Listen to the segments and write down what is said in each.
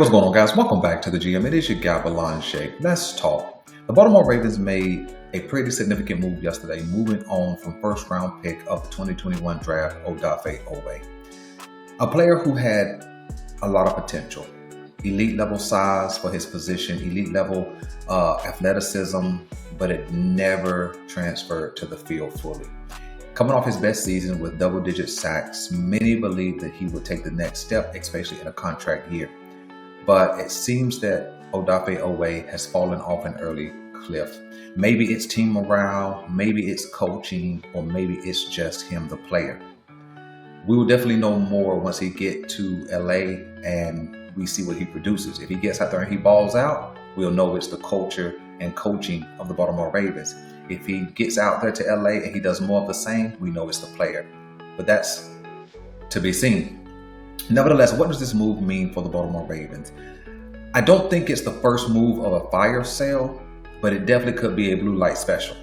What's going on, guys? Welcome back to the GM. It is your guy, Balon Shake. Let's talk. The Baltimore Ravens made a pretty significant move yesterday, moving on from first-round pick of the 2021 draft, Odafe Oweh. A player who had a lot of potential. Elite level size for his position, elite level athleticism, but it never transferred to the field fully. Coming off his best season with double-digit sacks, many believe that he would take the next step, especially in a contract year. But it seems that Odafe Oweh has fallen off an early cliff. Maybe it's team morale, maybe it's coaching, or maybe it's just him, the player. We will definitely know more once he gets to LA and we see what he produces. If he gets out there and he balls out, we'll know it's the culture and coaching of the Baltimore Ravens. If he gets out there to LA and he does more of the same, we know it's the player. But that's to be seen. Nevertheless, what does this move mean for the Baltimore Ravens? I don't think it's the first move of a fire sale, but it definitely could be a blue light special.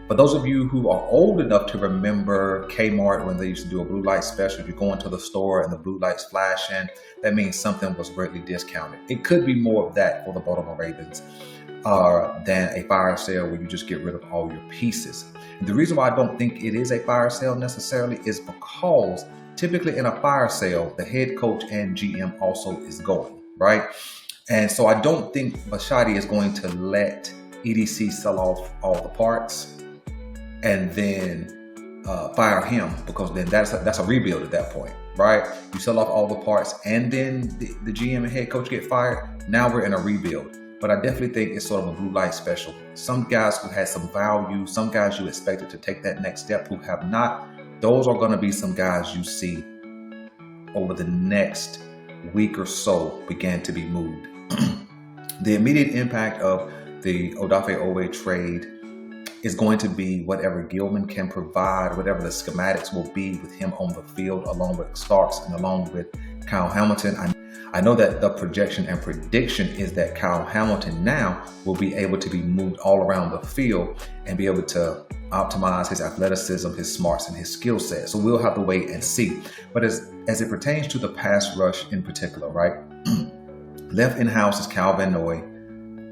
For those of you who are old enough to remember Kmart when they used to do a blue light special, you go into the store and the blue lights flashing, that means something was greatly discounted. It could be more of that for the Baltimore Ravens than a fire sale where you just get rid of all your pieces. And the reason why I don't think it is a fire sale necessarily is because typically in a fire sale, the head coach and GM also is going, right? And so I don't think Bisciotti is going to let EDC sell off all the parts and then fire him, because then that's a rebuild at that point, right? You sell off all the parts and then the GM and head coach get fired. Now we're in a rebuild. But I definitely think it's sort of a blue light special. Some guys who had some value, some guys you expected to take that next step who have not, those are going to be some guys you see over the next week or so begin to be moved. The immediate impact of the Odafe Oweh trade is going to be whatever Gilman can provide, whatever the schematics will be with him on the field, along with Starks and along with Kyle Hamilton. I know that the projection and prediction is that Kyle Hamilton now will be able to be moved all around the field and be able to optimize his athleticism, his smarts, and his skill set. So we'll have to wait and see. But as it pertains to the pass rush in particular, right? Left in-house is Calvin Noy,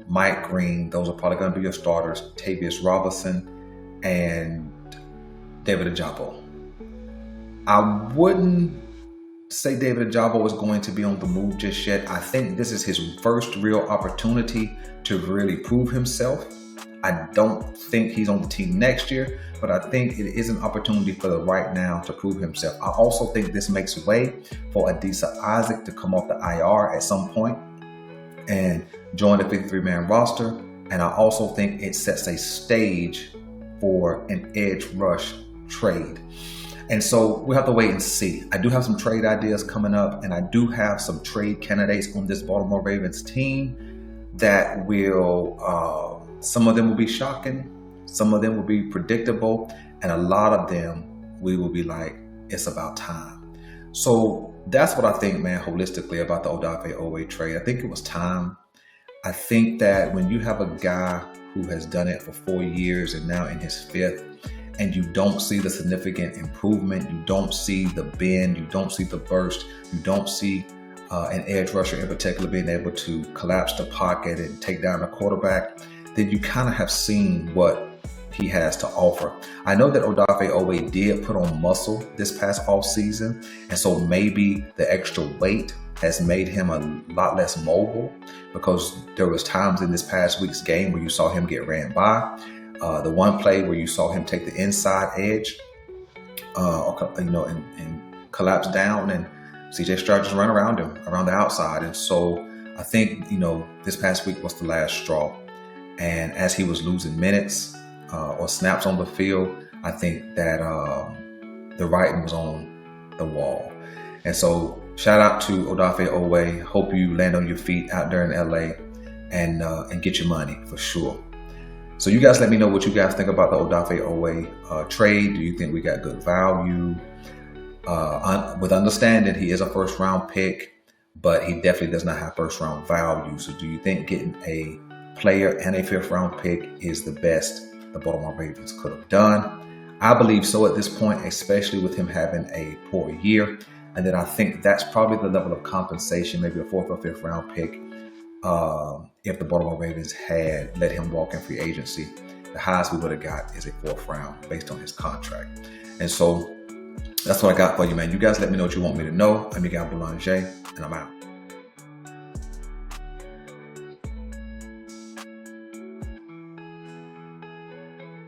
Mike Green. Those are probably going to be your starters. Tavius Robinson and David Ojabo. I wouldn't say David Ojabo is going to be on the move just yet. I think this is his first real opportunity to really prove himself. I don't think he's on the team next year, but I think it is an opportunity for the right now to prove himself. I also think this makes way for Adisa Isaac to come off the IR at some point and join the 53-man roster. And I also think it sets a stage for an edge rush trade. And so we'll have to wait and see. I do have some trade ideas coming up, and I do have some trade candidates on this Baltimore Ravens team that will, some of them will be shocking, some of them will be predictable, and a lot of them we will be like, it's about time. So that's what I think, man, holistically about the Odafe Oweh trade. I think it was time. I think that when you have a guy who has done it for 4 years and now in his 5th, and you don't see the significant improvement, you don't see the bend, you don't see the burst, you don't see an edge rusher in particular being able to collapse the pocket and take down a quarterback, then you kind of have seen what he has to offer. I know that Odafe Oweh did put on muscle this past off season, and so maybe the extra weight has made him a lot less mobile, because there was times in this past week's game where you saw him get ran by. The one play where you saw him take the inside edge, and collapse down, and CJ Stroud just run around him, around the outside. And so I think, this past week was the last straw. And as he was losing minutes or snaps on the field, I think that the writing was on the wall. And so shout out to Odafe Oweh. Hope you land on your feet out there in LA and get your money for sure. So you guys let me know what you guys think about the Odafe Oweh trade. Do you think we got good value? With understanding he is a first round pick, but he definitely does not have first round value. So do you think getting a player and a 5th round pick is the best the Baltimore Ravens could have done? I believe so at this point, especially with him having a poor year. And then I think that's probably the level of compensation, maybe a 4th or 5th round pick. If the Baltimore Ravens had let him walk in free agency, the highest we would have got is a 4th round based on his contract. And so that's what I got for you, man. You guys let me know what you want me to know. I'm your guy, Boulanger, and I'm out.